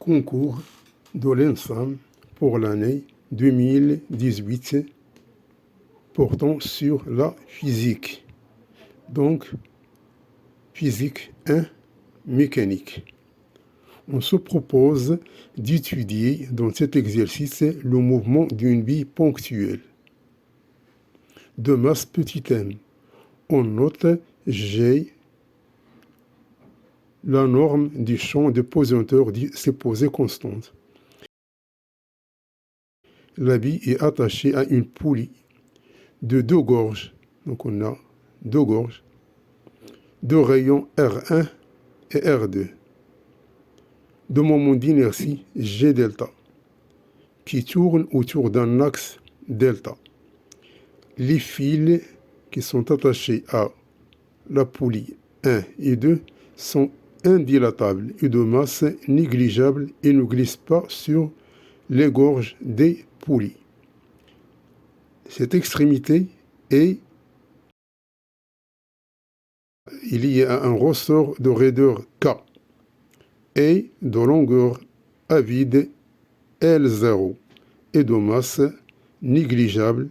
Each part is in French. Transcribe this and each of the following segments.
concours de l'ENSAM pour l'année 2018 portant sur la physique. Donc, physique 1, mécanique. On se propose d'étudier dans cet exercice le mouvement d'une bille ponctuelle de masse petit m. On note G, la norme du champ de pesanteur s'est posée constante. La bille est attachée à une poulie de deux gorges. Donc on a deux gorges, deux rayons R1 et R2. De moment d'inertie G delta qui tourne autour d'un axe delta. Les fils qui sont attachés à la poulie 1 et 2 sont indilatables et de masse négligeable et ne glissent pas sur les gorges des poulies. Cette extrémité est il y a un ressort de raideur K et de longueur à vide L0 et de masse négligeable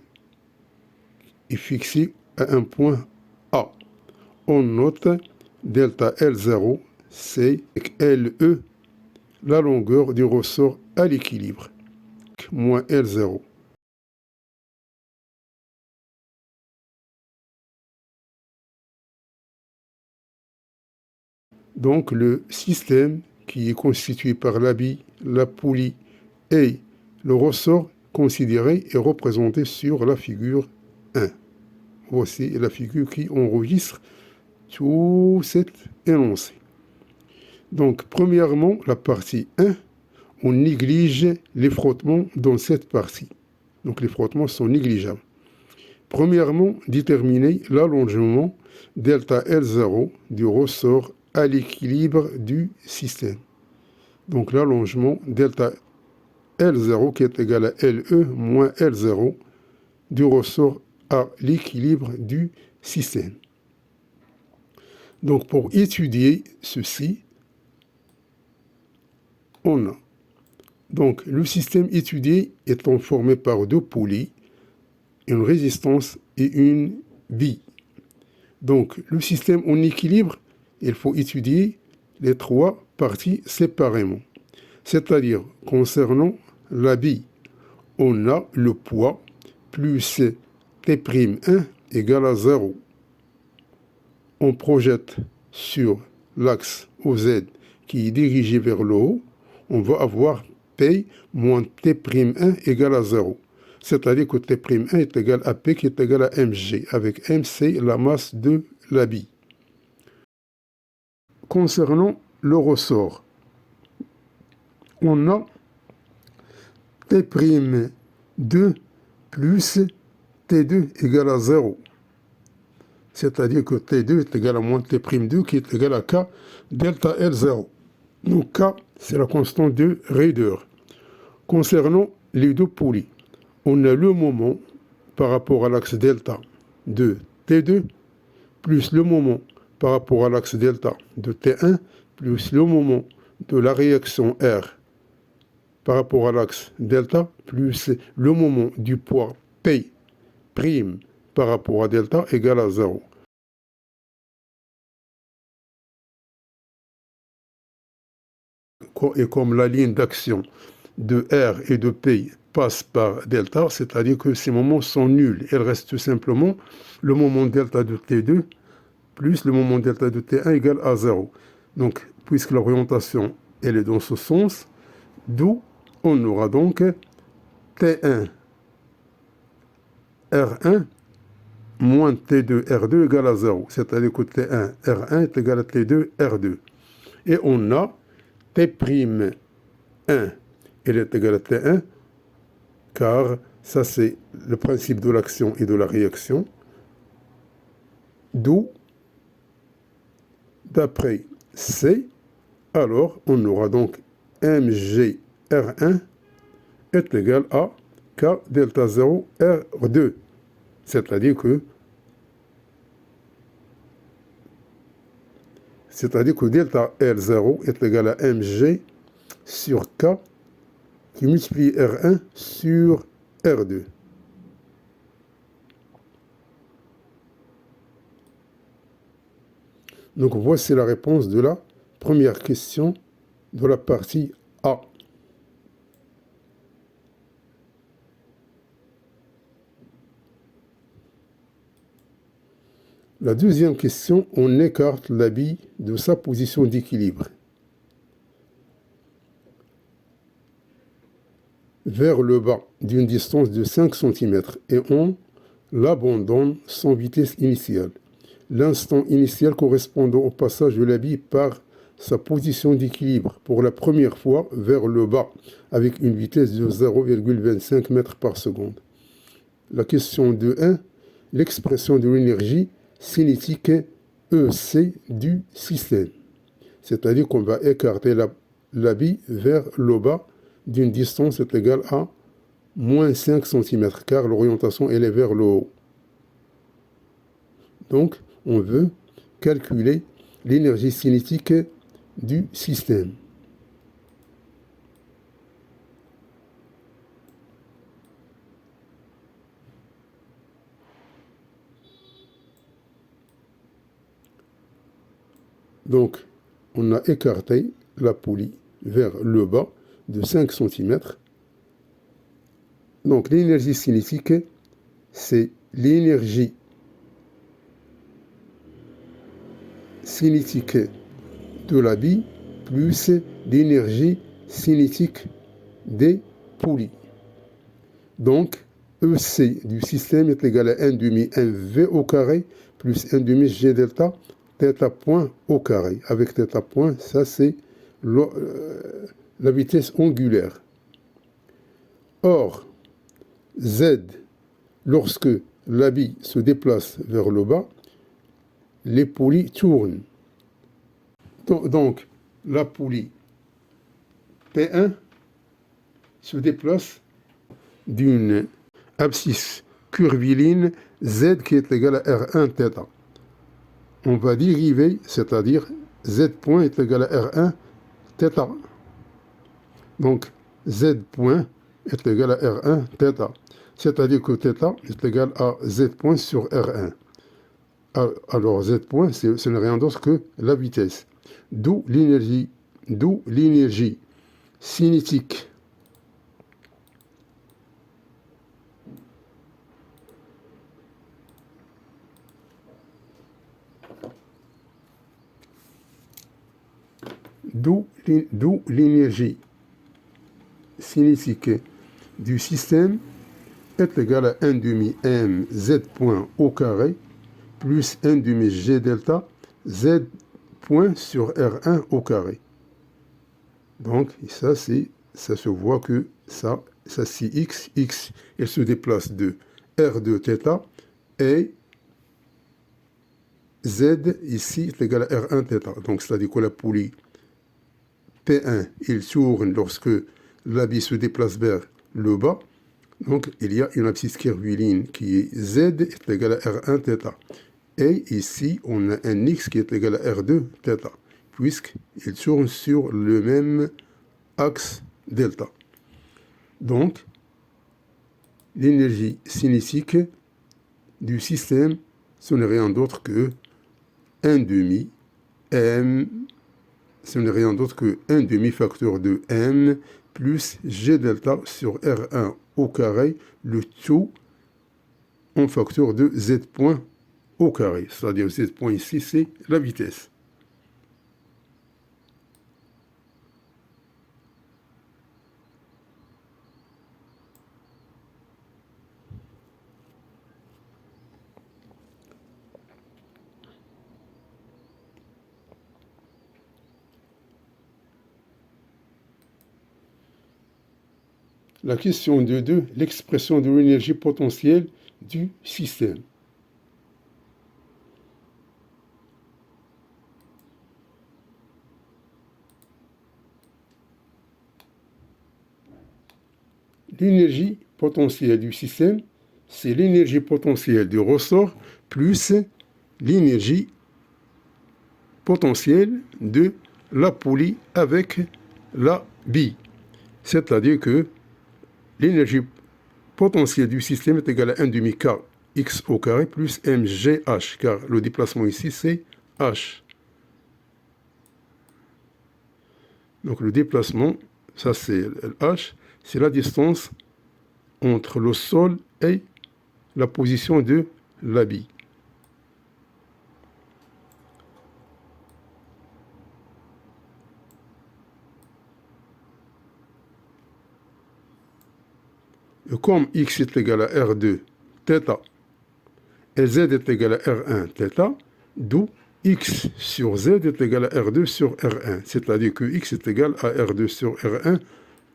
est fixé à un point A. On note delta L0, c'est LE, la longueur du ressort à l'équilibre, moins L0. Donc le système qui est constitué par la bille, la poulie et le ressort considéré est représenté sur la figure 1. Voici la figure qui enregistre tout cet énoncé. Donc, premièrement, la partie 1, on néglige les frottements dans cette partie. Donc, les frottements sont négligeables. Premièrement, déterminer l'allongement delta L0 du ressort à l'équilibre du système. Donc, l'allongement delta L0 qui est égal à LE moins L0 du ressort à l'équilibre du système. Donc, pour étudier ceci, on a donc le système étudié étant formé par deux poulies, une résistance et une bille. Donc, le système en équilibre, il faut étudier les trois parties séparément. C'est-à-dire, concernant la bille, on a le poids plus T'1 égale à 0. On projette sur l'axe OZ qui est dirigé vers le haut, on va avoir P moins T'1 égale à 0. C'est-à-dire que T'1 est égal à P qui est égal à mg, avec m c'est la masse de la bille. Concernant le ressort, on a T'2 plus T2 égale à 0. C'est-à-dire que T2 est égal à moins T'2 qui est égal à K delta L0. Donc K, c'est la constante de raideur. Concernant les deux poulies, on a le moment par rapport à l'axe delta de T2 plus le moment par rapport à l'axe delta de T1 plus le moment de la réaction R par rapport à l'axe delta plus le moment du poids P' par rapport à delta égale à 0. Et comme la ligne d'action de R et de P passe par delta, c'est-à-dire que ces moments sont nuls. Il reste tout simplement le moment delta de T2 plus le moment delta de T1 égale à 0. Donc, puisque l'orientation elle est dans ce sens, d'où on aura donc T1 R1 moins T2 R2 égale à 0. C'est-à-dire que T1 R1 est égal à T2 R2. Et on a T'1 elle est égale à T1, car ça c'est le principe de l'action et de la réaction, d'où, d'après C, alors on aura donc mg R1 est égal à K delta 0 R2, c'est-à-dire que delta L0 est égal à mg sur K qui multiplie R1 sur R2. Donc voici la réponse de la première question de la partie A. La deuxième question, on écarte la bille de sa position d'équilibre vers le bas d'une distance de 5 cm et on l'abandonne sans vitesse initiale. L'instant initial correspondant au passage de la bille par sa position d'équilibre pour la première fois vers le bas avec une vitesse de 0,25 m par seconde. La question 2.1, l'expression de l'énergie cinétique EC du système. C'est-à-dire qu'on va écarter la bille vers le bas d'une distance est égale à moins 5 cm car l'orientation elle est vers le haut. Donc, on veut calculer l'énergie cinétique du système. Donc, on a écarté la poulie vers le bas de 5 cm. Donc, l'énergie cinétique, c'est l'énergie cinétique de la bille plus l'énergie cinétique des poulies. Donc, EC du système est égal à 1 demi mv au carré plus 1 demi g delta θ point au carré. Avec θ point, ça c'est la vitesse angulaire. Or, Z, lorsque la bille se déplace vers le bas, les poulies tournent. Donc, la poulie P1 se déplace d'une abscisse curviline Z qui est égale à R1 θ. On va dériver, c'est-à-dire Z point est égal à R1 θ. Donc, Z point est égal à R1 θ. C'est-à-dire que θ est égal à Z point sur R1. Alors, Z point, ce n'est rien d'autre que la vitesse. D'où l'énergie cinétique d'où l'énergie cinétique du système est égale à 1 demi m Z point au carré plus 1 demi g delta Z point sur R1 au carré. Donc, ça se voit que ça c'est x, elle se déplace de R2 θ et Z ici est égal à R1 θ. Donc, c'est-à-dire que la poulie P1, il tourne lorsque la bille se déplace vers le bas. Donc, il y a une abscisse curviline qui est Z est égal à R1 θ. Et ici, on a un X qui est égal à R2 θ, puisqu'il tourne sur le même axe delta. Donc, l'énergie cinétique du système, ce n'est rien d'autre que 1 demi m, ce n'est rien d'autre que 1 demi facteur de m plus g delta sur R1 au carré, le tout en facteur de Z point au carré. C'est-à-dire Z point ici, c'est la vitesse. La question 2.2, l'expression de l'énergie potentielle du système. L'énergie potentielle du système, c'est l'énergie potentielle du ressort plus l'énergie potentielle de la poulie avec la B. C'est-à-dire que l'énergie potentielle du système est égale à 1 demi K x au carré plus mgh, car le déplacement ici c'est h. Donc le déplacement, ça c'est h, c'est la distance entre le sol et la position de la bille. Et comme x est égal à R2 θ et z est égal à R1 θ, d'où x sur z est égal à R2 sur R1. C'est-à-dire que x est égal à R2 sur R1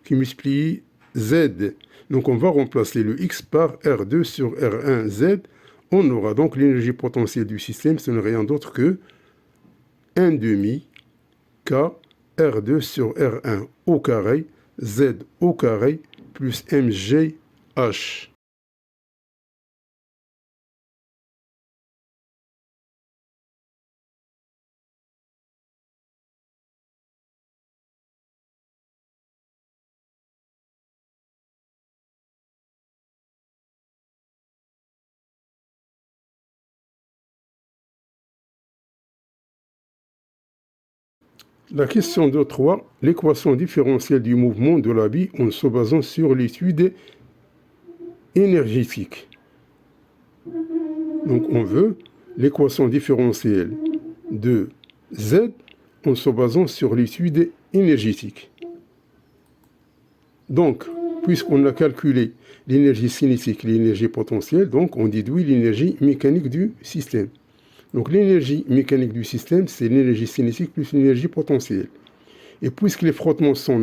qui multiplie z. Donc on va remplacer le x par R2 sur R1 z. On aura donc l'énergie potentielle du système, ce n'est rien d'autre que 1 demi K R2 sur R1 au carré, Z au carré, plus mgh. La question 2.3, l'équation différentielle du mouvement de la bille en se basant sur l'étude énergétique. Donc on veut l'équation différentielle de Z en se basant sur l'étude énergétique. Donc, puisqu'on a calculé l'énergie cinétique et l'énergie potentielle, donc on déduit l'énergie mécanique du système. Donc l'énergie mécanique du système, c'est l'énergie cinétique plus l'énergie potentielle. Et puisque les frottements sont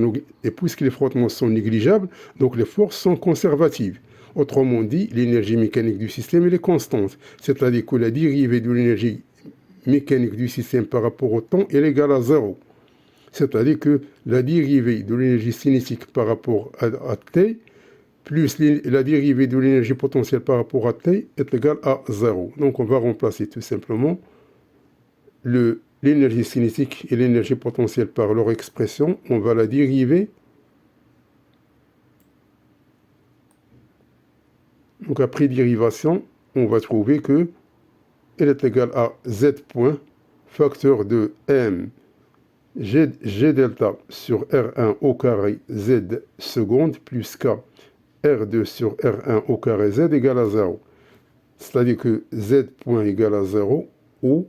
négligeables, donc les forces sont conservatives. Autrement dit, l'énergie mécanique du système elle est constante. C'est-à-dire que la dérivée de l'énergie mécanique du système par rapport au temps est égale à 0. C'est-à-dire que la dérivée de l'énergie cinétique par rapport à T plus la dérivée de l'énergie potentielle par rapport à T est égale à 0. Donc on va remplacer tout simplement l'énergie cinétique et l'énergie potentielle par leur expression. On va la dériver. Donc après dérivation, on va trouver que elle est égale à Z point, facteur de M G delta sur R1 au carré Z seconde plus K R2 sur R1 au carré Z égale à 0. C'est-à-dire que Z point égale à 0 ou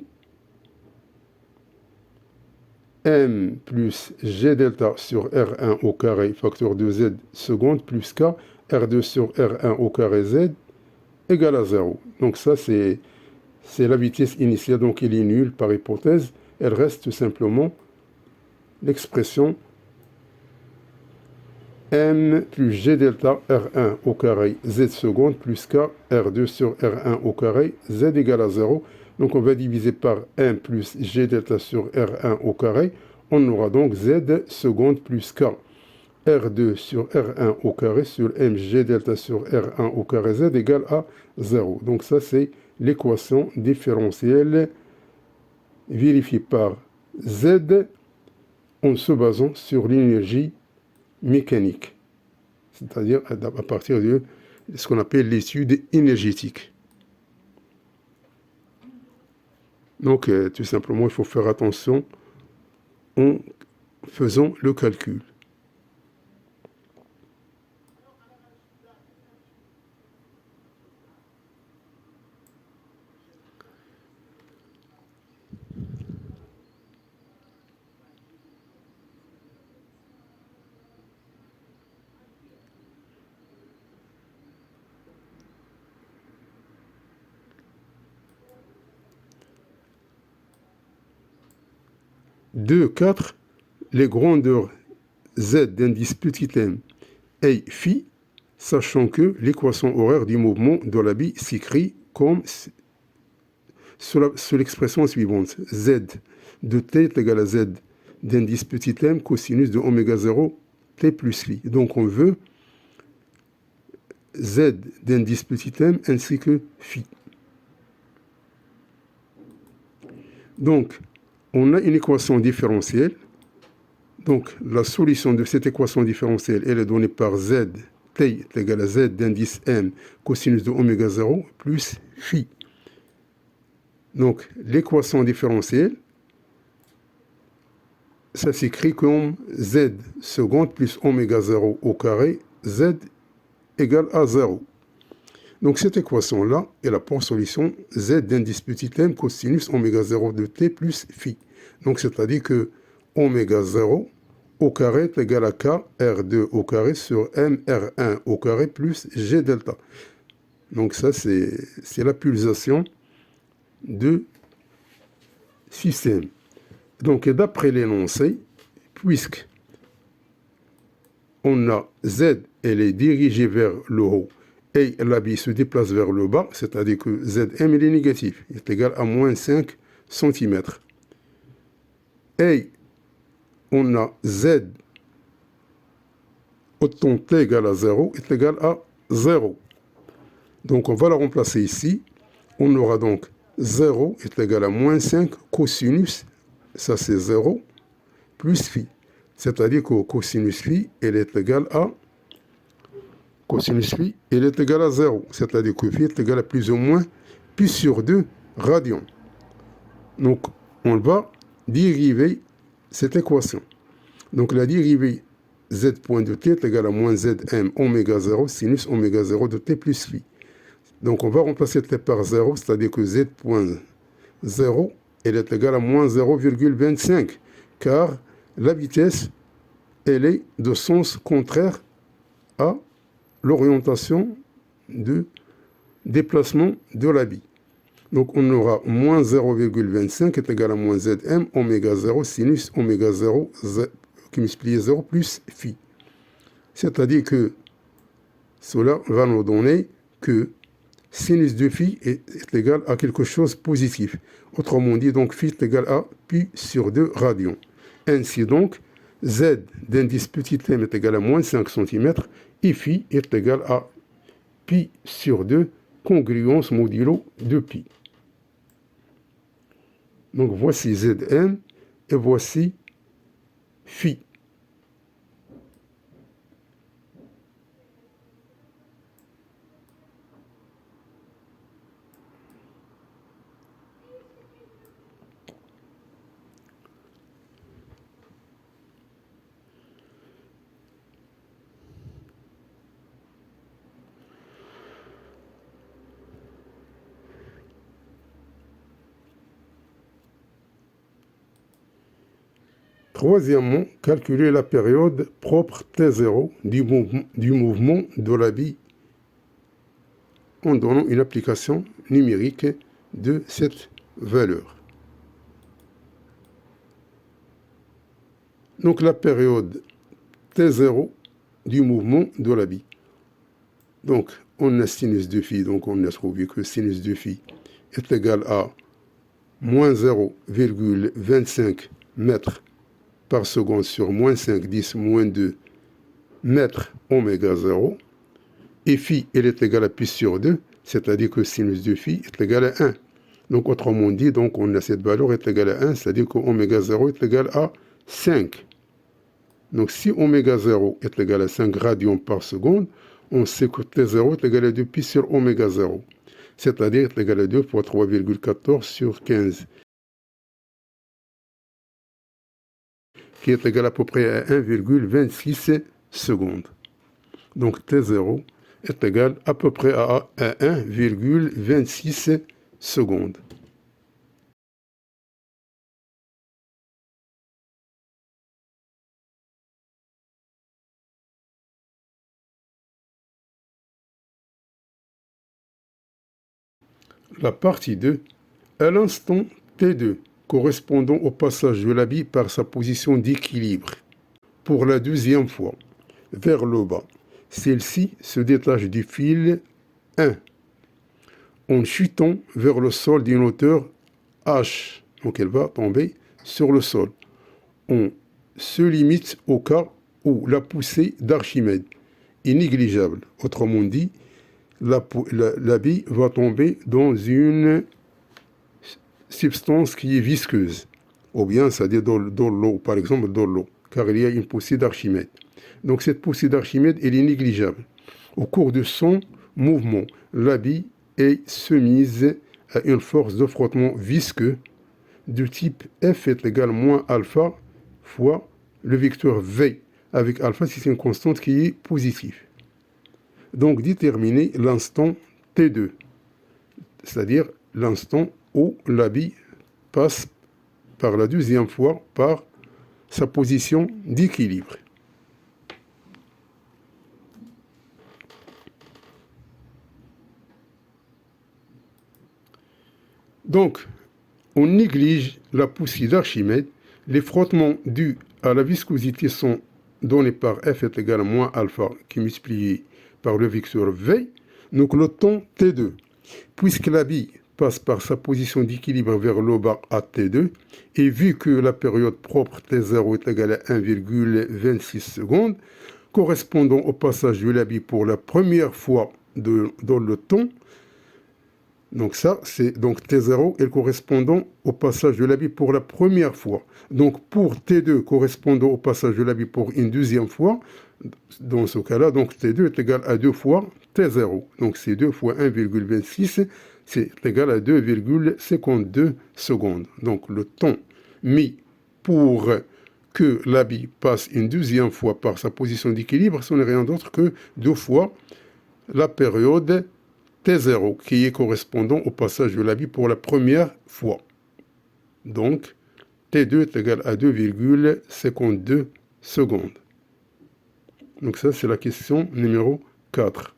M plus G delta sur R1 au carré facteur de Z seconde plus K R2 sur R1 au carré Z égale à 0. Donc ça c'est la vitesse initiale, donc il est nul par hypothèse. Elle reste tout simplement l'expression M plus G delta R1 au carré Z seconde plus K R2 sur R1 au carré Z égale à 0. Donc on va diviser par M plus G delta sur R1 au carré. On aura donc Z seconde plus K R2 sur R1 au carré sur mg delta sur R1 au carré Z égale à 0. Donc ça c'est l'équation différentielle vérifiée par Z en se basant sur l'énergie mécanique, c'est-à-dire à partir de ce qu'on appelle l'étude énergétique. Donc tout simplement il faut faire attention en faisant le calcul. Deux, 4, les grandeurs Z d'indice petit m et phi, sachant que l'équation horaire du mouvement de la bille s'écrit comme sur l'expression suivante. Z de t est égal à Z d'indice petit m cosinus de oméga 0 t plus phi. Donc on veut Z d'indice petit m ainsi que phi. Donc on a une équation différentielle Donc, la solution de cette équation différentielle, elle est donnée par z, t est égal à z d'indice m cosinus de oméga 0 plus phi. Donc, l'équation différentielle, ça s'écrit comme z seconde plus oméga 0 au carré, z égale à 0. Donc, cette équation-là, elle a pour solution z d'indice petit m cosinus oméga 0 de t plus phi. Donc, c'est-à-dire que oméga 0 au carré est égal à k R2 au carré sur m R1 au carré plus g delta. Donc, ça, c'est la pulsation de système. Donc, d'après l'énoncé, puisque on a Z, elle est dirigée vers le haut, et l'habit se déplace vers le bas, c'est-à-dire que Zm, il est négatif, il est égal à moins 5 cm. Et on a Z, autant t égale à 0, est égal à 0. Donc, on va la remplacer ici. On aura donc 0 est égal à moins 5 cosinus, ça c'est 0, plus phi. C'est-à-dire que cosinus phi, elle est égale à cosinus phi, elle est égale à 0. C'est-à-dire que phi est égal à plus ou moins pi sur 2 radians. Donc, on va dériver cette équation. Donc, la dérivée z point de t est égale à moins zm oméga 0 sinus oméga 0 de t plus phi. Donc, on va remplacer t par 0, c'est-à-dire que z point 0, elle est égale à moins 0,25, car la vitesse, elle est de sens contraire à l'orientation de déplacement de la bille. Donc, on aura moins 0,25 est égal à moins zm oméga 0 sinus oméga 0 qui multiplie 0 plus phi. C'est-à-dire que cela va nous donner que sinus de phi est égal à quelque chose de positif. Autrement dit, donc phi est égal à pi sur 2 radians. Ainsi donc, z d'indice petit m est égal à moins 5 cm et phi est égal à pi sur 2 congruence modulo de pi. Donc voici Zm et voici phi. Troisièmement, calculer la période propre T0 du mouvement de la bille en donnant une application numérique de cette valeur. Donc la période T0 du mouvement de la bille. Donc on a sinus de phi, donc on a trouvé que sinus de phi est égal à moins 0,25 mètres par seconde sur moins 5, 10, moins 2 mètres oméga 0. Et phi, elle est égale à pi sur 2, c'est-à-dire que sinus de phi est égal à 1. Donc, autrement dit, donc, on a cette valeur est égale à 1, c'est-à-dire que oméga 0 est égal à 5. Donc, si oméga 0 est égal à 5 radians par seconde, on sait que T0 est égal à 2 pi sur oméga 0, c'est-à-dire est égal à 2 fois 3,14 sur 15. Qui est égal à peu près à 1,26 secondes. Donc T0 est égal à peu près à 1,26 secondes. La partie 2, à l'instant T2, correspondant au passage de la bille par sa position d'équilibre. Pour la deuxième fois, vers le bas, celle-ci se détache du fil 1 en chutant vers le sol d'une hauteur h. Donc elle va tomber sur le sol. On se limite au cas où la poussée d'Archimède est négligeable. Autrement dit, la bille va tomber dans une substance qui est visqueuse, ou bien, c'est-à-dire dans l'eau, par exemple, dans l'eau. car il y a une poussée d'Archimède. Donc cette poussée d'Archimède, elle est négligeable. Au cours de son mouvement, l'habit est soumise à une force de frottement visqueux du type F est égal moins alpha fois le vecteur V, avec alpha si c'est une constante qui est positive. Donc déterminer l'instant T2, c'est-à-dire l'instant où l'habit passe par la deuxième fois par sa position d'équilibre. Donc, on néglige la poussée d'Archimède. Les frottements dus à la viscosité sont donnés par F est égal à moins alpha qui est multiplié par le vecteur V. Donc le temps T2. Puisque l'habit passe par sa position d'équilibre vers le bas à T2, et vu que la période propre T0 est égale à 1,26 secondes, correspondant au passage de l'habit pour la première fois dans le temps, donc ça, c'est donc T0 est correspondant au passage de l'habit pour la première fois. Donc pour T2 correspondant au passage de l'habit pour une deuxième fois, dans ce cas-là, donc T2 est égal à 2 fois T0. Donc c'est 2 fois 1,26, c'est égal à 2,52 secondes. Donc le temps mis pour que l'habit passe une deuxième fois par sa position d'équilibre, ce n'est rien d'autre que 2 fois la période T0, qui est correspondant au passage de l'habit pour la première fois. Donc, T2 est égal à 2,52 secondes. Donc ça, c'est la question numéro 4.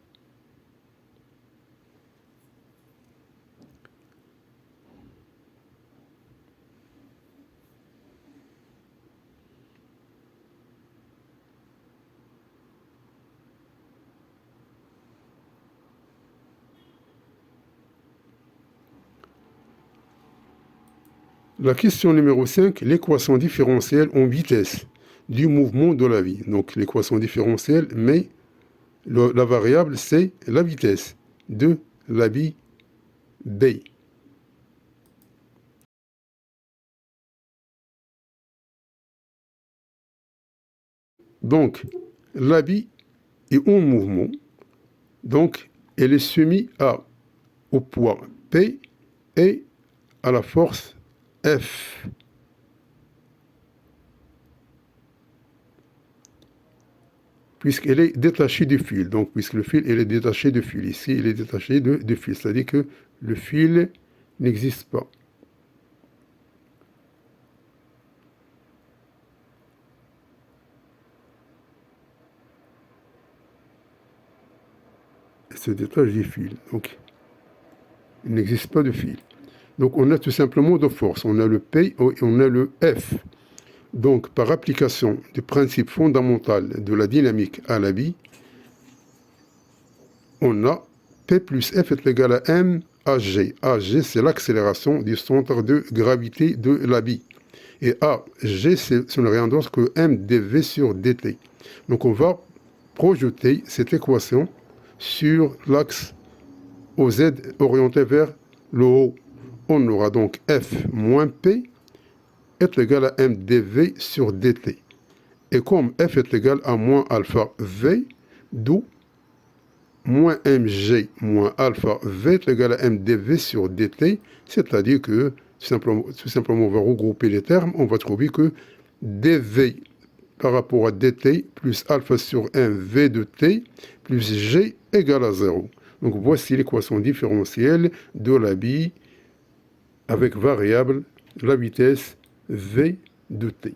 La question numéro 5, l'équation différentielle en vitesse du mouvement de la vie. Donc l'équation différentielle, mais la variable, c'est la vitesse de l'habit B. Donc, l'habit est en mouvement. Donc, elle est soumise au poids P et à la force F. Puisqu'elle est détachée du fil. Donc, puisque le fil, elle est détaché du fil. Ici, il est détaché du fil. C'est-à-dire que le fil n'existe pas. Elle se détache du fil. Donc, il n'existe pas de fil. Donc, on a tout simplement deux forces. On a le P et on a le F. Donc, par application du principe fondamental de la dynamique à l'habit, on a P plus F est égal à M AG. AG, c'est l'accélération du centre de gravité de l'habit. Et AG, ce n'est rien d'autre que MdV sur dt. Donc, on va projeter cette équation sur l'axe OZ orienté vers le haut. On aura donc F moins P est égal à mdv sur dt. Et comme F est égal à moins alpha V, d'où moins mg moins alpha V est égal à mdv sur dt, c'est-à-dire que tout simplement on va regrouper les termes, on va trouver que dv par rapport à dt plus alpha sur 1 v de t plus g égale à 0. Donc voici l'équation différentielle de l'habit avec variable la vitesse v de t.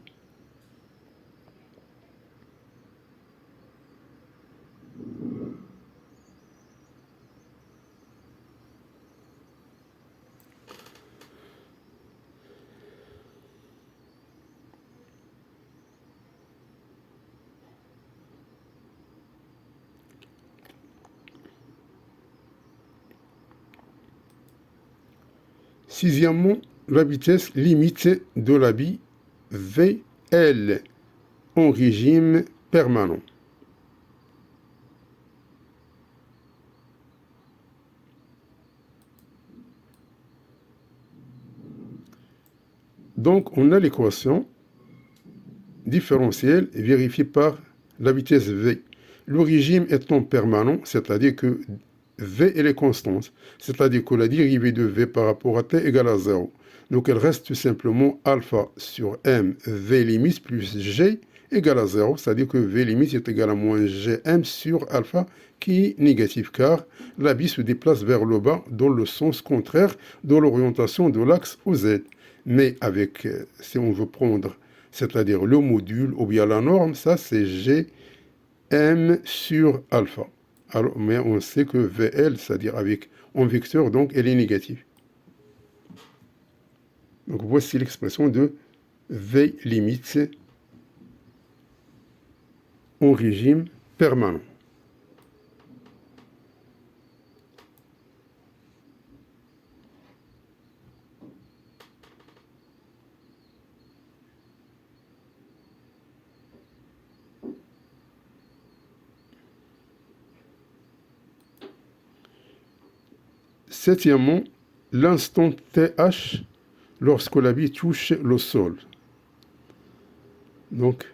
Sixièmement, la vitesse limite de l'habit VL en régime permanent. Donc, on a l'équation différentiel est vérifié par la vitesse v. Le régime étant permanent, c'est-à-dire que v elle est constante, c'est-à-dire que la dérivée de v par rapport à t égale à 0. Donc elle reste tout simplement alpha sur m v limite plus g égale à 0, c'est-à-dire que v limite est égal à moins gm sur alpha qui est négatif, car la bille se déplace vers le bas dans le sens contraire de l'orientation de l'axe OZ. Mais avec, si on veut prendre, c'est-à-dire le module ou bien la norme, ça c'est gm sur alpha. Alors, mais on sait que vl, c'est-à-dire avec en vecteur, donc elle est négative. Donc voici l'expression de v limite en régime permanent. Septièmement, l'instant TH lorsque la bille touche le sol. Donc,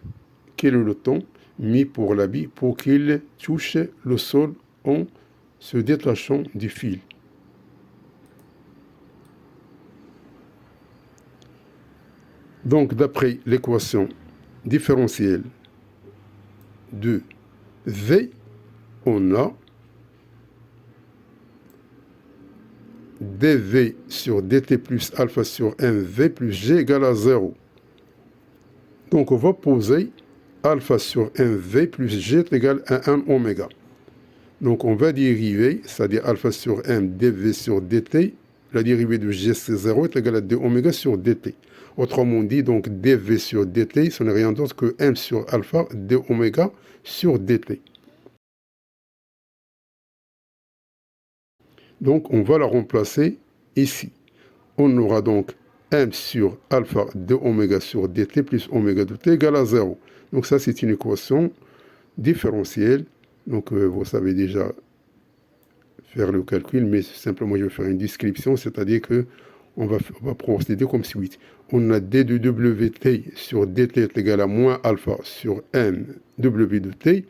quel est le temps mis pour la bille pour qu'il touche le sol en se détachant du fil? Donc, d'après l'équation différentielle de V, on a dv sur dt plus alpha sur mv plus g égale à 0. Donc, on va poser alpha sur mv plus g est égal à 1 oméga. Donc, on va dériver, c'est-à-dire alpha sur m dv sur dt, la dérivée de g c'est 0 est égale à 2 oméga sur dt. Autrement dit, donc dv sur dt, ce n'est rien d'autre que m sur alpha 2 oméga sur dt. Donc, on va la remplacer ici. On aura donc m sur alpha de oméga sur dt plus oméga de t égale à 0. Donc, ça, c'est une équation différentielle. Donc, vous savez déjà faire le calcul, mais simplement, je vais faire une description, c'est-à-dire que on va procéder comme suit. On a d de wt sur dt est égal à moins alpha sur m w de t.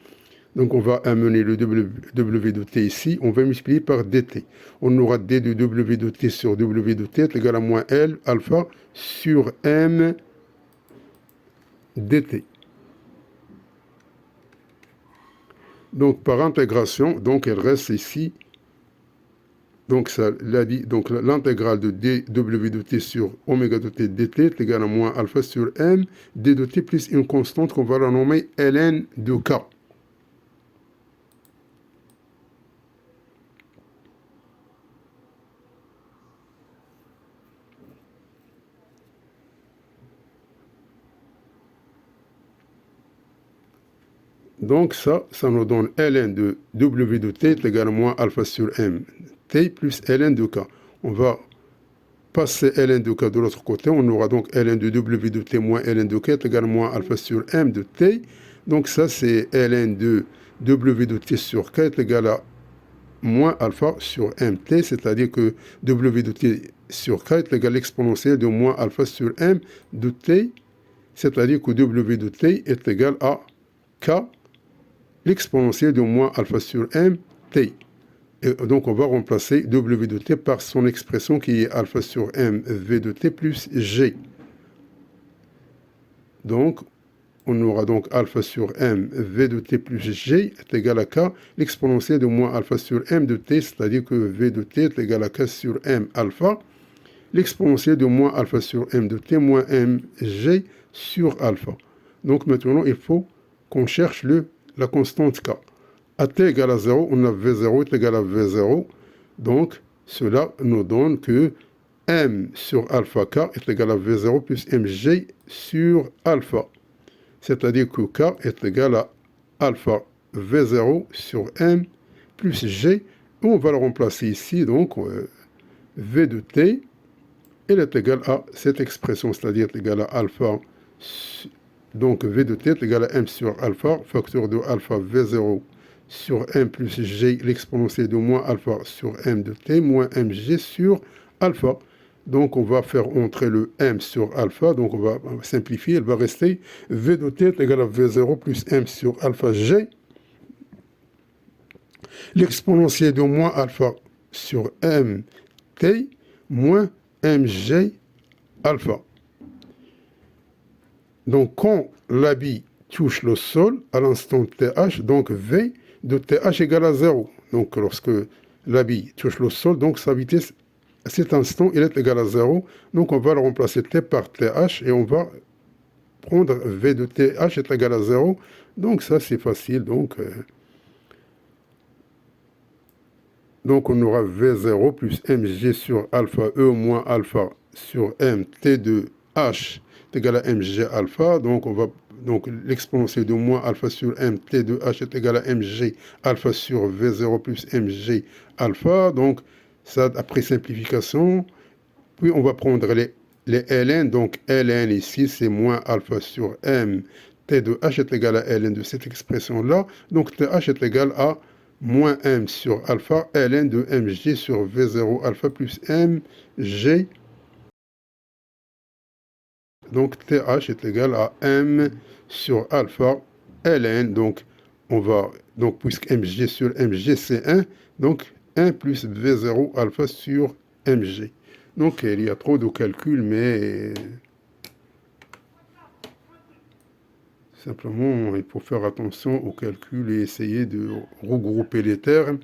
Donc, on va amener le w de t ici, on va multiplier par dt. On aura d de w de t sur w de t est égal à moins L alpha sur m dt. Donc, par intégration, donc elle reste ici. Donc, l'intégrale de dw de t sur oméga de t dt est égal à moins alpha sur m d de t plus une constante qu'on va la nommer ln de k. Donc ça nous donne ln de w de t est égal à moins alpha sur m t plus ln de k. On va passer ln de k de l'autre côté. On aura donc ln de w de t moins ln de k est égal à moins alpha sur m de t. Donc ça, c'est ln de w de t sur k est égal à moins alpha sur mt, c'est-à-dire que w de t sur k est égal à l'exponentielle de moins alpha sur m de t, c'est-à-dire que w de t est égal à k, l'exponentielle de moins alpha sur m t. Et donc, on va remplacer w de t par son expression qui est alpha sur m v de t plus g. Donc, on aura donc alpha sur m v de t plus g est égal à k, l'exponentielle de moins alpha sur m de t, c'est-à-dire que v de t est égal à k sur m alpha, l'exponentielle de moins alpha sur m de t moins m g sur alpha. Donc, maintenant, il faut qu'on cherche la constante k. À t égale à 0, on a v0 est égal à v0. Donc, cela nous donne que m sur alpha k est égal à v0 plus mg sur alpha. C'est-à-dire que k est égal à alpha v0 sur m plus g. On va le remplacer ici, donc v de t, elle est égale à cette expression, c'est-à-dire égal à alpha. Donc v de t est égal à m sur alpha, facteur de alpha v0 sur m plus g, l'exponentielle de moins alpha sur m de t, moins mg sur alpha. Donc, on va faire entrer le m sur alpha. Donc, on va simplifier. Il va rester v de t est égal à v0 plus m sur alpha g. L'exponentiel de moins alpha sur mt moins mg alpha. Donc, quand l'habit touche le sol à l'instant th, donc v de th égale à 0. Donc, lorsque l'habit touche le sol, donc sa vitesse à cet instant, il est égal à 0. Donc, on va le remplacer t par th et on va prendre v de th est égal à 0. Donc, ça, c'est facile. Donc, on aura v0 plus mg sur alpha e moins alpha sur m t de h est égal à mg alpha. Donc l'exponentiel de moins alpha sur m t de h est égal à mg alpha sur v0 plus mg alpha. Donc, ça, après simplification, puis on va prendre les ln. Donc, ln ici, c'est moins alpha sur m t de h est égal à ln de cette expression-là. Donc, th est égal à moins m sur alpha ln de mg sur v0 alpha plus mg. Donc, th est égal à m sur alpha ln. Donc, puisque mg sur mg, c'est 1, donc 1 plus v0 alpha sur mg. Donc, il y a trop de calculs, mais simplement, il faut faire attention aux calculs et essayer de regrouper les termes.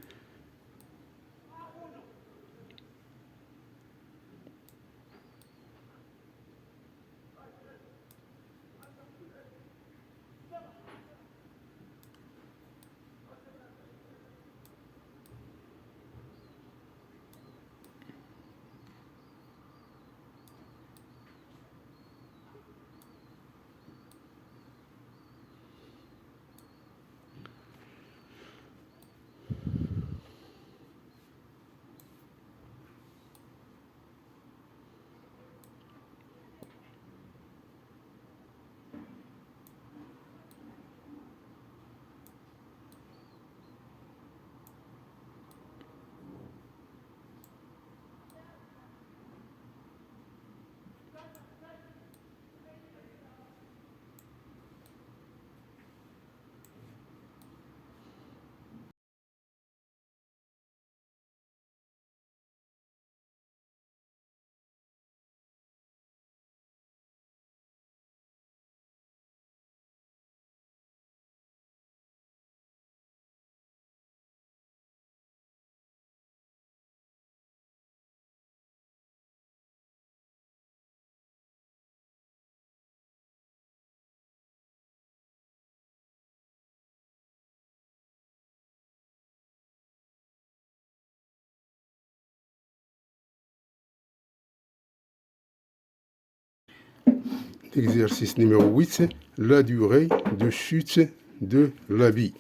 Exercice numéro 8, la durée de chute de l'habit.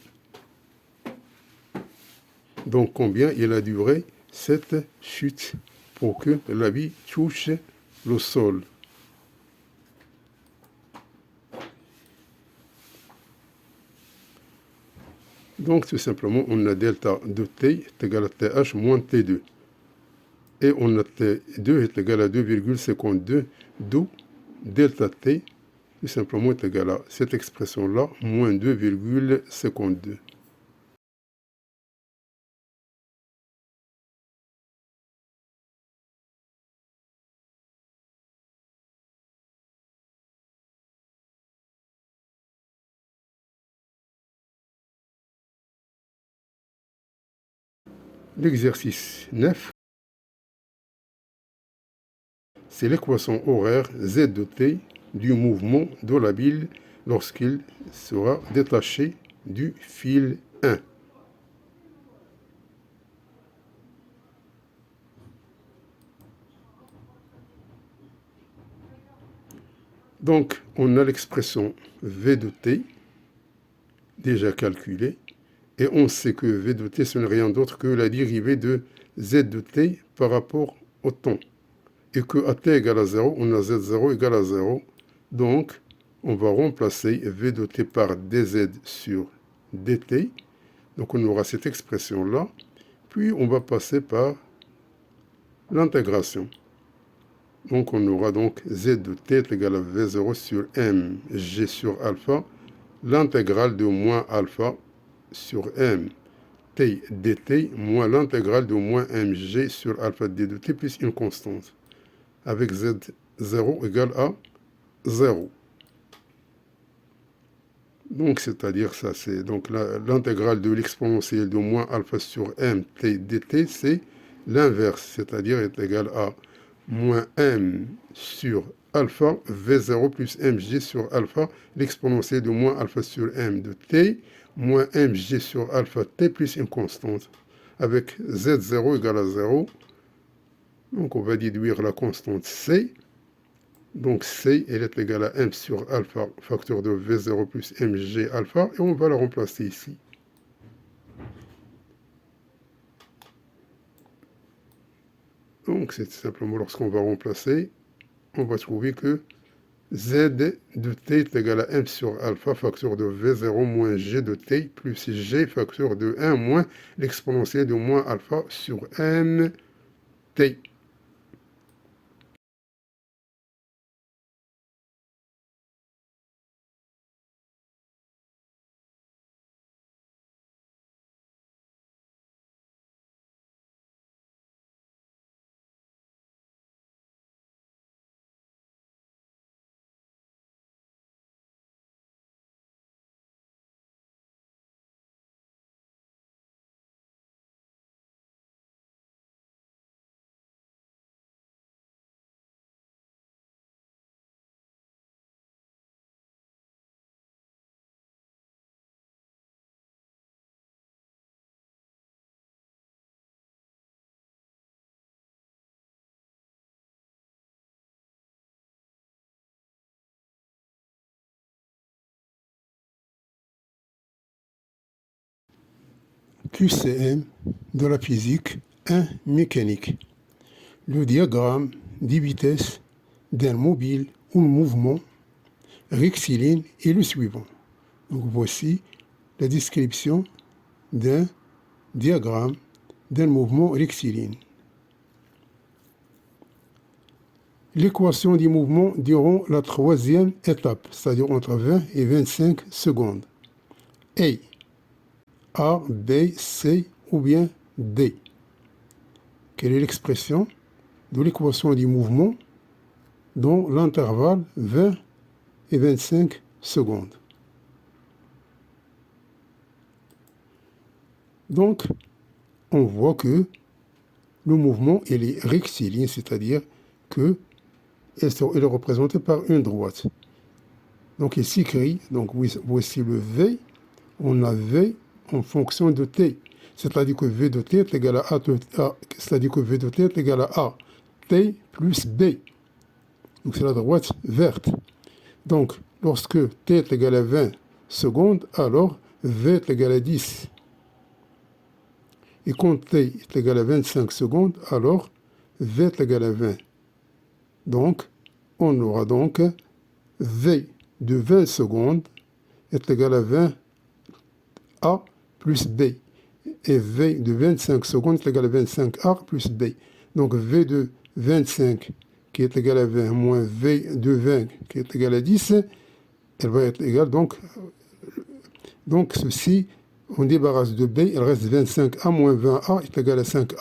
Donc, combien est la durée cette chute pour que l'habit touche le sol? Donc, tout simplement, on a delta de t est égal à th moins t2. Et on a t2 est égal à 2,52, d'où delta t, tout simplement, est égal à cette expression-là, moins 2,52. L'exercice 9, c'est l'équation horaire z de t du mouvement de la bile lorsqu'il sera détaché du fil 1. Donc, on a l'expression v de t déjà calculée, et on sait que v de t, ce n'est rien d'autre que la dérivée de z de t par rapport au temps. Et que à t égale à 0, on a z0 égale à 0. Donc, on va remplacer v de t par dz sur dt. Donc, on aura cette expression-là. Puis, on va passer par l'intégration. Donc on aura donc z de t est égal à v0 sur mg sur alpha, l'intégrale de moins alpha sur m t dt moins l'intégrale de moins mg sur alpha d de t plus une constante, avec z0 égale à 0. Donc, c'est-à-dire ça, c'est donc l'intégrale de l'exponentielle de moins alpha sur m t dt, c'est l'inverse, c'est-à-dire est égal à moins m sur alpha v0 plus mg sur alpha, l'exponentielle de moins alpha sur m de t, moins mg sur alpha t plus une constante, avec z0 égale à 0. Donc, on va déduire la constante c. Donc C, elle est égale à m sur alpha, facteur de V0 plus mg alpha, et on va la remplacer ici. Donc c'est simplement lorsqu'on va remplacer, on va trouver que Z de t est égal à m sur alpha, facteur de V0 moins g de t, plus g, facteur de 1 moins l'exponentielle de moins alpha sur m t. QCM de la physique 1 mécanique. Le diagramme des vitesses d'un mobile ou mouvement rectiligne est le suivant. Donc voici la description d'un diagramme d'un mouvement rectiligne. L'équation du mouvement durant la troisième étape, c'est-à-dire entre 20 et 25 secondes. A, B, C ou bien D. Quelle est l'expression de l'équation du mouvement dans l'intervalle 20 et 25 secondes? Donc, on voit que le mouvement il est rectiligne, c'est-à-dire que il est représenté par une droite. Donc, il s'écrit, donc voici le V, on a V en fonction de T. C'est-à-dire que V de T est égal à A, c'est-à-dire que V de T est égal à A, T plus B. Donc, c'est la droite verte. Donc, lorsque T est égal à 20 secondes, alors V est égal à 10. Et quand T est égal à 25 secondes, alors V est égal à 20. Donc, on aura donc V de 20 secondes est égal à 20 A plus B. Et V de 25 secondes est égal à 25 A plus B. Donc, V de 25 qui est égal à 20 moins V de 20 qui est égal à 10, elle va être égale donc ceci, on débarrasse de B, il reste 25A moins 20A est égal à 5A.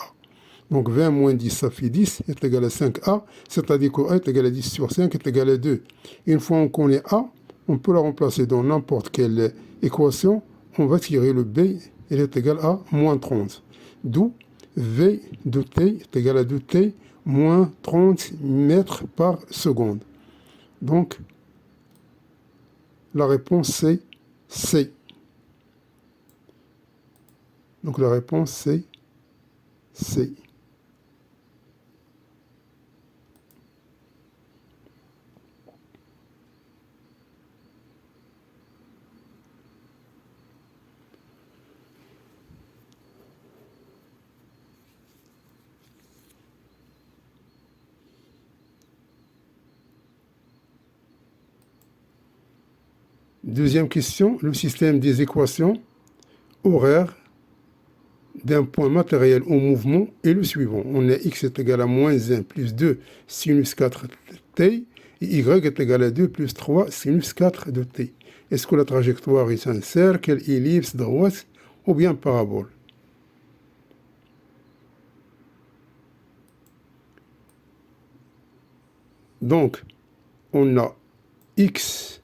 Donc 20 moins 10, ça fait 10, est égal à 5A, c'est-à-dire que A est égal à 10 sur 5 est égal à 2. Une fois qu'on connaît A, on peut la remplacer dans n'importe quelle équation, on va tirer le B, il est égal à moins 30. D'où V de T est égal à 2T moins 30 mètres par seconde. Donc, la réponse c'est C. Donc la réponse c'est C. Deuxième question, le système des équations horaires d'un point matériel au mouvement est le suivant. On a x est égal à moins 1 plus 2 sinus 4t, et y est égal à 2 plus 3 sinus 4 de t. Est-ce que la trajectoire est un cercle, ellipse, droite ou bien parabole? Donc, on a x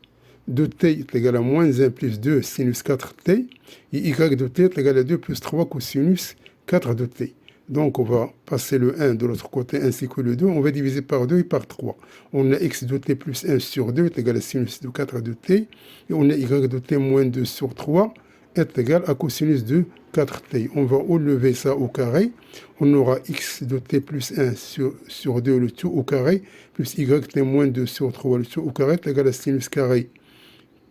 de t est égal à moins 1 plus 2 sinus 4t, et y de t est égal à 2 plus 3 cosinus 4 de t. Donc, on va passer le 1 de l'autre côté ainsi que le 2. On va diviser par 2 et par 3. On a x de t plus 1 sur 2 est égal à sinus de 4 de t. Et on a y de t moins 2 sur 3 est égal à cosinus de 4t. On va enlever ça au carré. On aura x de t plus 1 sur 2, le tout au carré, plus y de t moins 2 sur 3, le tout au carré est égal à sinus carré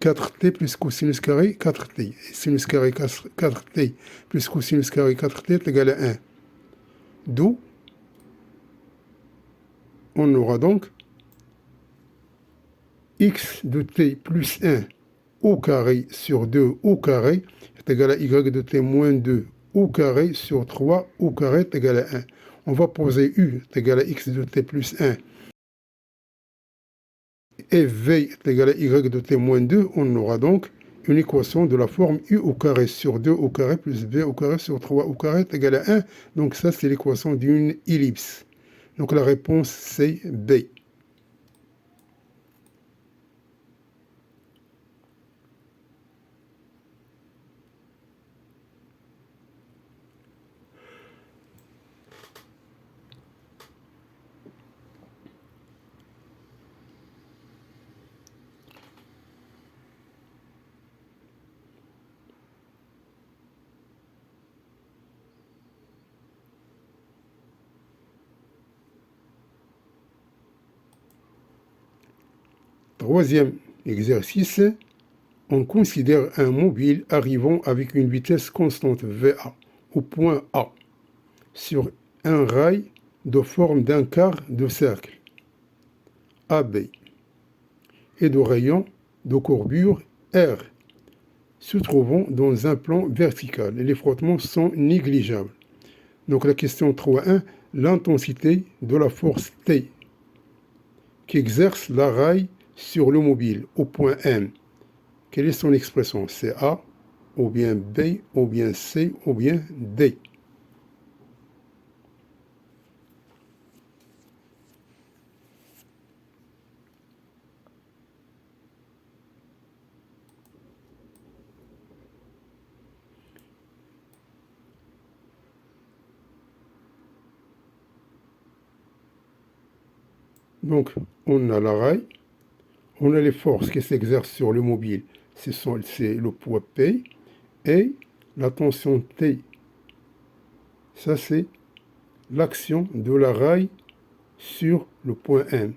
4t plus cosinus carré 4t. Et sinus carré 4t plus cosinus carré 4t est égal à 1. D'où on aura donc x de t plus 1 au carré sur 2 au carré est égal à y de t moins 2 au carré sur 3 au carré est égal à 1. On va poser u est égal à x de t plus 1 et v est égal à y de t moins 2. On aura donc une équation de la forme u au carré sur 2 au carré plus v au carré sur 3 au carré est égal à 1. Donc ça, c'est l'équation d'une ellipse. Donc la réponse, c'est B. Troisième exercice, on considère un mobile arrivant avec une vitesse constante VA au point A sur un rail de forme d'un quart de cercle AB et de rayon de courbure R se trouvant dans un plan vertical et les frottements sont négligeables. Donc la question 3.1, l'intensité de la force T qui exerce la rail sur le mobile au point M. Quelle est son expression? C'est A, ou bien B, ou bien C, ou bien D. Donc, on a la rail, on a les forces qui s'exercent sur le mobile, c'est le poids P, et la tension T. Ça, c'est l'action de la rail sur le point M.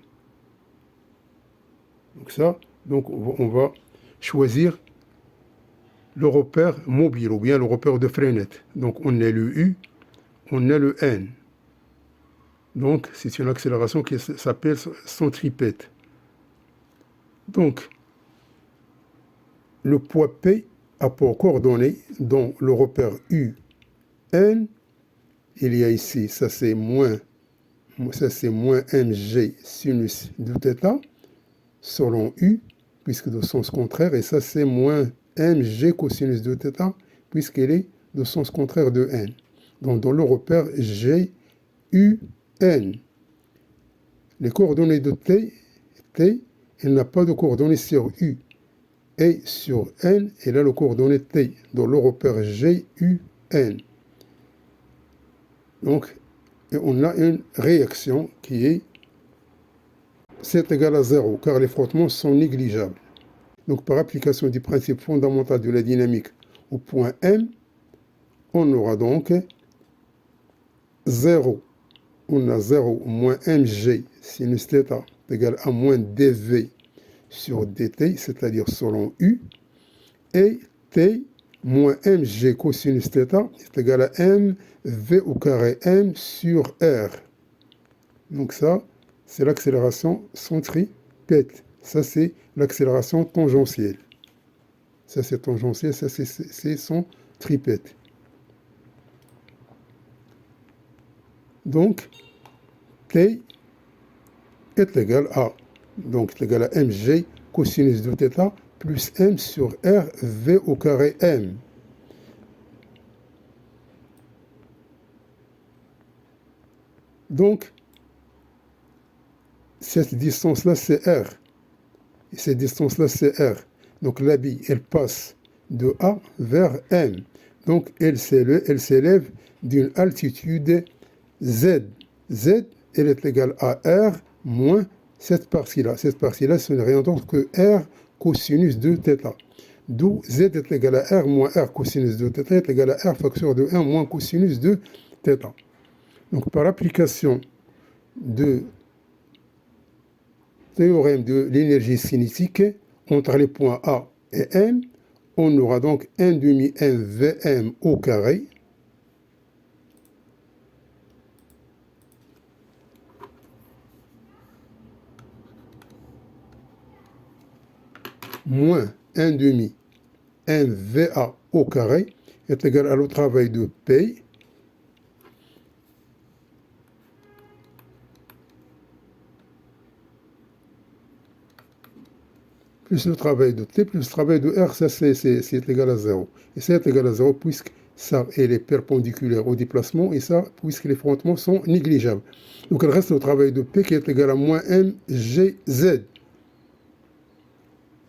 Donc ça, on va choisir le repère mobile ou bien le repère de freinette. Donc on a le U, on a le N. Donc c'est une accélération qui s'appelle centripète. Donc le poids P a pour coordonnées dans le repère U, N, il y a ici, ça c'est moins mg sinus de θ selon U, puisque de sens contraire, et ça c'est moins mg cosinus de θ, puisqu'elle est de sens contraire de n. Donc dans le repère G, U, N. Les coordonnées de T, elle n'a pas de coordonnées sur U. Et sur N, elle a le coordonnée T, dans le repère G, U, N. Donc, on a une réaction qui est c'est égal à 0, car les frottements sont négligeables. Donc, par application du principe fondamental de la dynamique au point M, on aura donc 0. On a 0 moins mg sinus θ égale à moins dv sur dt, c'est-à-dire selon U, et t moins mg cosinus θ est égal à mv au carré m sur r. Donc ça, c'est l'accélération centripète. Ça, c'est l'accélération tangentielle. Ça, c'est tangentiel, ça, c'est centripète. Donc, T est égal à, donc, est égal à mg cosinus de θ plus m sur r v au carré m. Donc, cette distance-là, c'est r. Et cette distance-là, c'est r. Donc, la bille, elle passe de A vers M. Donc, elle s'élève d'une altitude Z. Z, elle est égale à R moins cette partie-là. Cette partie-là, ce n'est rien d'autre que R cosinus de θ. D'où Z est égal à R moins R cosinus de θ est égal à R facteur de 1 moins cosinus de θ. Donc, par application de théorème de l'énergie cinétique entre les points A et M, on aura donc 1 demi mvm au carré moins 1 demi mva au carré est égal à le travail de P plus le travail de T plus le travail de R, ça c'est égal à 0. Et ça est égal à 0 puisque ça elle est perpendiculaire au déplacement et ça puisque les frottements sont négligeables. Donc il reste le travail de P qui est égal à moins mgz.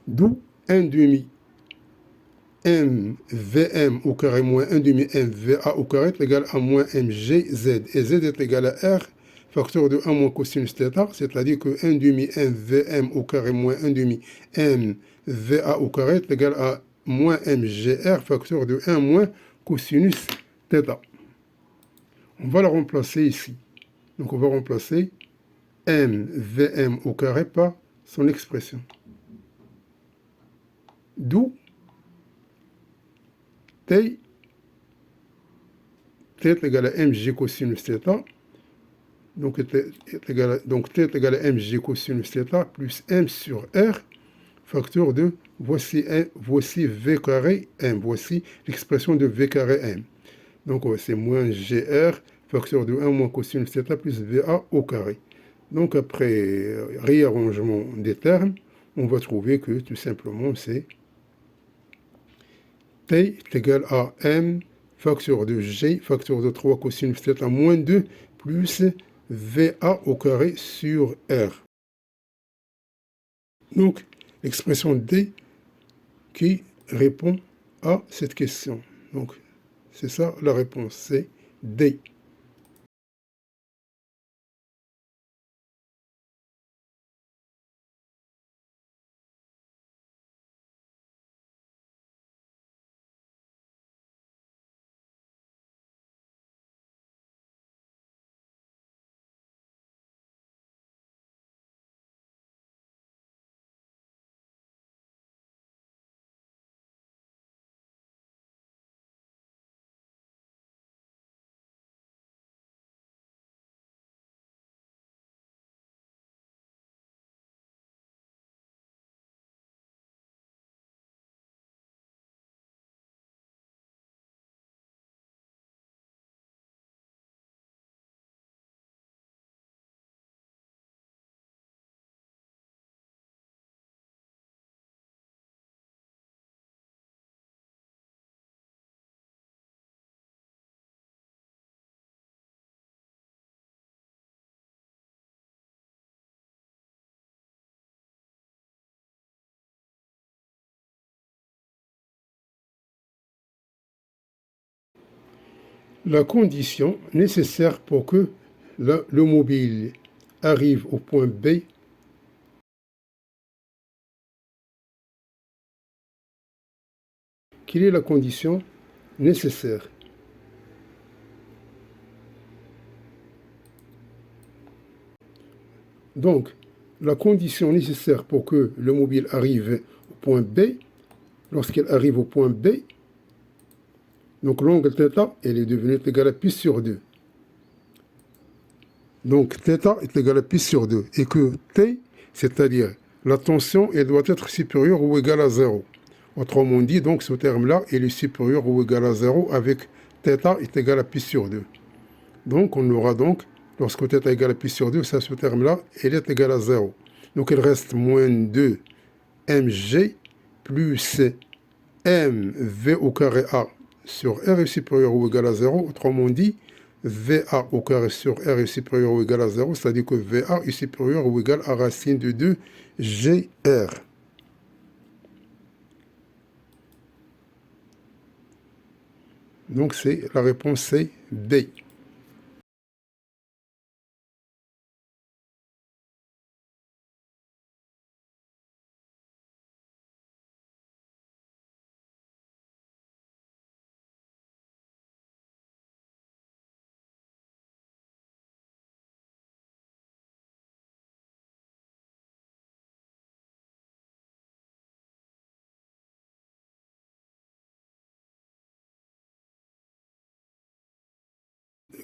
D'où 1 demi mvm au carré moins 1 demi mva au carré est égal à moins mgz. Et z est égal à R facteur de 1 moins cosinus θ, c'est-à-dire que 1 demi mvm au carré moins 1 demi mva au carré est égal à moins mgr facteur de 1 moins cosinus θ. On va la remplacer ici. Donc on va remplacer mvm au carré par son expression. D'où T est égal à mg cosinus θ. Donc, T est égal à mg cosinus θ plus m sur r, facteur de, voici v carré m. Voici l'expression de v carré m. Donc, c'est moins gr, facteur de 1 moins cosinus θ plus va au carré. Donc, après réarrangement des termes, on va trouver que tout simplement c'est T est égal à m facteur de g, facteur de 3 cosinus θ moins 2 plus VA au carré sur R. Donc, l'expression D qui répond à cette question. Donc, c'est ça la réponse, c'est D. La condition nécessaire pour que le mobile arrive au point B quelle est la condition nécessaire? Donc, la condition nécessaire pour que le mobile arrive au point B, lorsqu'elle arrive au point B, donc l'angle θ, elle est devenue égale à pi sur 2. Donc θ est égal à pi sur 2. Et que T, c'est-à-dire la tension, elle doit être supérieure ou égale à 0. Autrement dit, donc ce terme-là, il est supérieur ou égal à 0 avec θ est égal à pi sur 2. Donc, on aura donc, lorsque θ égale à pi sur 2, ça, ce terme-là, il est égal à 0. Donc, il reste moins 2 mg plus mv au carré a sur r est supérieur ou égal à 0. Autrement dit, VA au carré sur R est supérieur ou égal à 0, c'est-à-dire que VA est supérieur ou égal à racine de 2 GR. Donc c'est la réponse c'est B.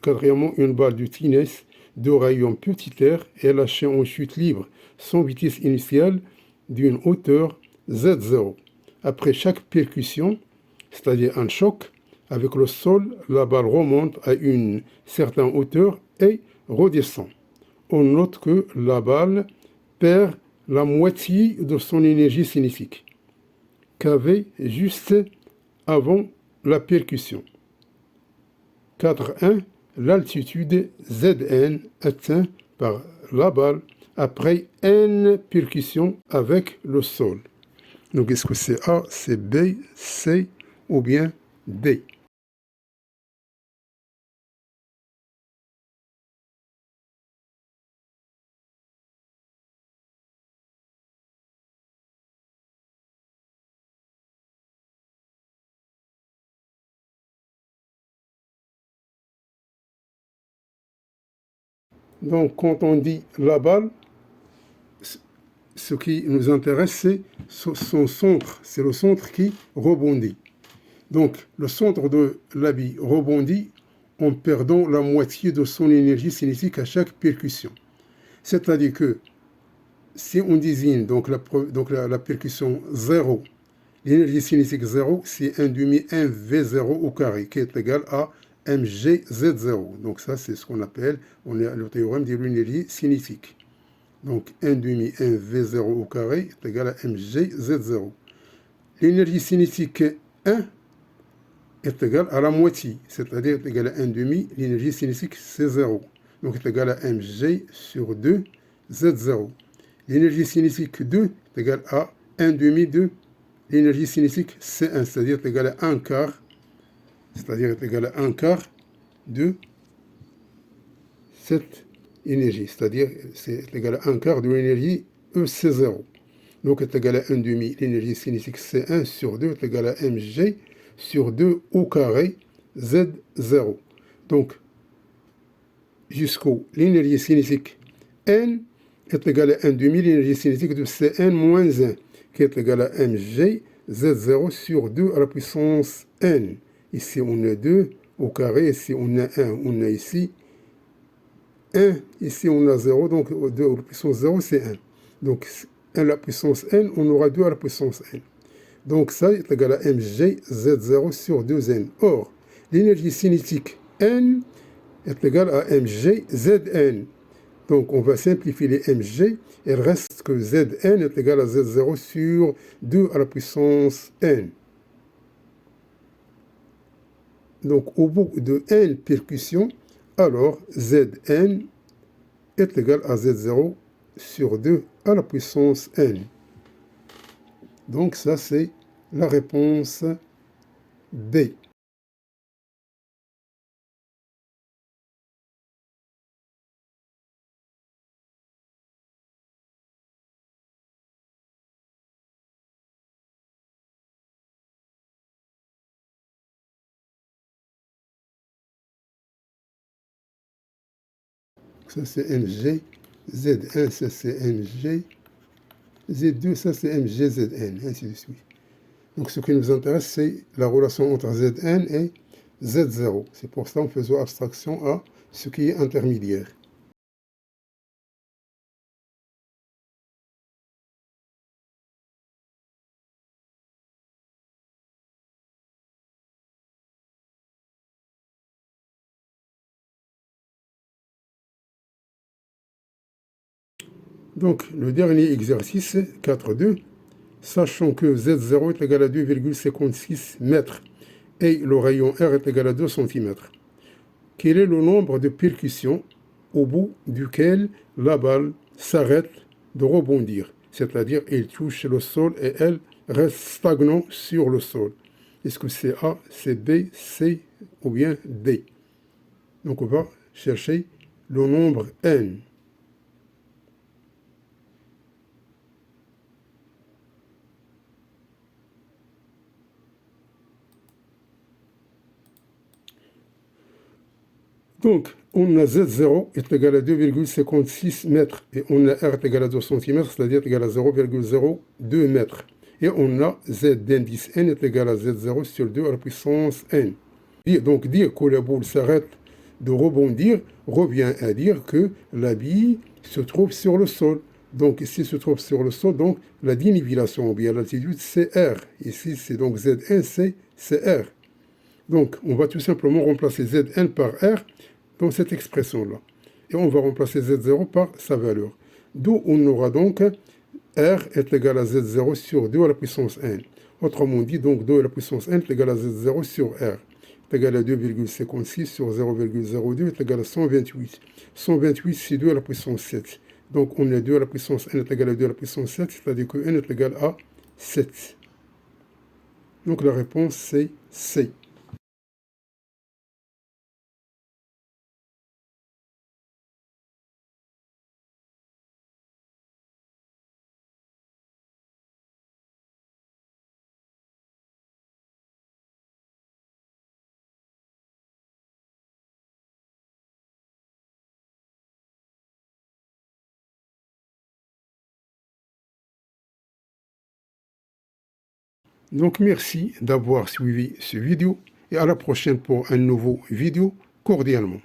Quatrièmement, une balle de tennis de rayon petit r est lâchée en chute libre sans vitesse initiale d'une hauteur Z0. Après chaque percussion, c'est-à-dire un choc, avec le sol, la balle remonte à une certaine hauteur et redescend. On note que la balle perd la moitié de son énergie cinétique qu'avait juste avant la percussion. 4.1. L'altitude Zn atteint par la balle après n percussions avec le sol. Donc est-ce que c'est A, c'est B, C ou bien D? Donc quand on dit la balle, ce qui nous intéresse, c'est son centre. C'est le centre qui rebondit. Donc, le centre de la bille rebondit en perdant la moitié de son énergie cinétique à chaque percussion. C'est-à-dire que si on désigne la percussion 0, l'énergie cinétique 0, c'est 1 demi 1 V0 au carré, qui est égal à mgz0. Donc ça, c'est ce qu'on appelle, le théorème de l'énergie cinétique. Donc 1 demi 1 V0 au carré est égal à mgz0. L'énergie cinétique 1 est égal à la moitié, c'est-à-dire est égal à 1 demi, l'énergie cinétique c'est 0. Donc est égal à mg sur 2 z0. L'énergie cinétique 2 est égal à 1 demi de l'énergie cinétique C1, c'est-à-dire est égal à 1 quart, c'est-à-dire est égal à 1 quart de cette énergie, c'est-à-dire c'est égal à 1 quart de l'énergie EC0. Donc est égal à 1 demi, l'énergie cinétique C1 sur 2 est égal à mg sur 2 au carré Z0. Donc, jusqu'au l'énergie cinétique N est égale à 1 demi l'énergie cinétique de Cn moins 1, qui est égale à mg Z0 sur 2 à la puissance N. Ici, on a 2 au carré, ici, on a 1, on a ici 1, ici, on a 0, donc 2 à la puissance 0, c'est 1. Donc, 1 à la puissance N, on aura 2 à la puissance N. Donc ça est égal à mg z0 sur 2n. Or, l'énergie cinétique n est égale à mg zn. Donc on va simplifier les mg. Il reste que zn est égal à z0 sur 2 à la puissance n. Donc au bout de n percussions, alors zn est égal à z0 sur 2 à la puissance n. Donc ça c'est la réponse B. Ça c'est mg, Z1, ça c'est mg, Z2, ça c'est mg, Zn, ainsi de suite. Donc ce qui nous intéresse, c'est la relation entre Zn et Z0. C'est pour ça qu'on faisait abstraction à ce qui est intermédiaire. Donc, le dernier exercice, 4.2, sachant que Z0 est égal à 2,56 mètres et le rayon R est égal à 2 cm, quel est le nombre de percussions au bout duquel la balle s'arrête de rebondir, c'est-à-dire elle touche le sol et elle reste stagnante sur le sol. Est-ce que c'est A, c'est B, C ou bien D? Donc on va chercher le nombre n. Donc, on a Z0 est égal à 2,56 mètres et on a R est égal à 2 cm, c'est-à-dire égal à 0,02 mètres. Et on a Z d'indice n est égal à Z0 sur 2 à la puissance n. Donc, dire que la boule s'arrête de rebondir revient à dire que la bille se trouve sur le sol. Donc, ici se trouve sur le sol, donc la dénivellation ou bien l'altitude, c'est R. Ici, c'est donc Zn, c'est R. Donc, on va tout simplement remplacer Zn par R dans cette expression-là. Et on va remplacer Z0 par sa valeur. D'où on aura donc R est égal à Z0 sur 2 à la puissance n. Autrement dit, donc 2 à la puissance n est égal à Z0 sur R. Est égal à 2,56 sur 0,02 est égal à 128. 128, c'est 2 à la puissance 7. Donc on a 2 à la puissance n est égal à 2 à la puissance 7, c'est-à-dire que n est égal à 7. Donc la réponse, c'est C. Donc merci d'avoir suivi ce vidéo et à la prochaine pour un nouveau vidéo cordialement.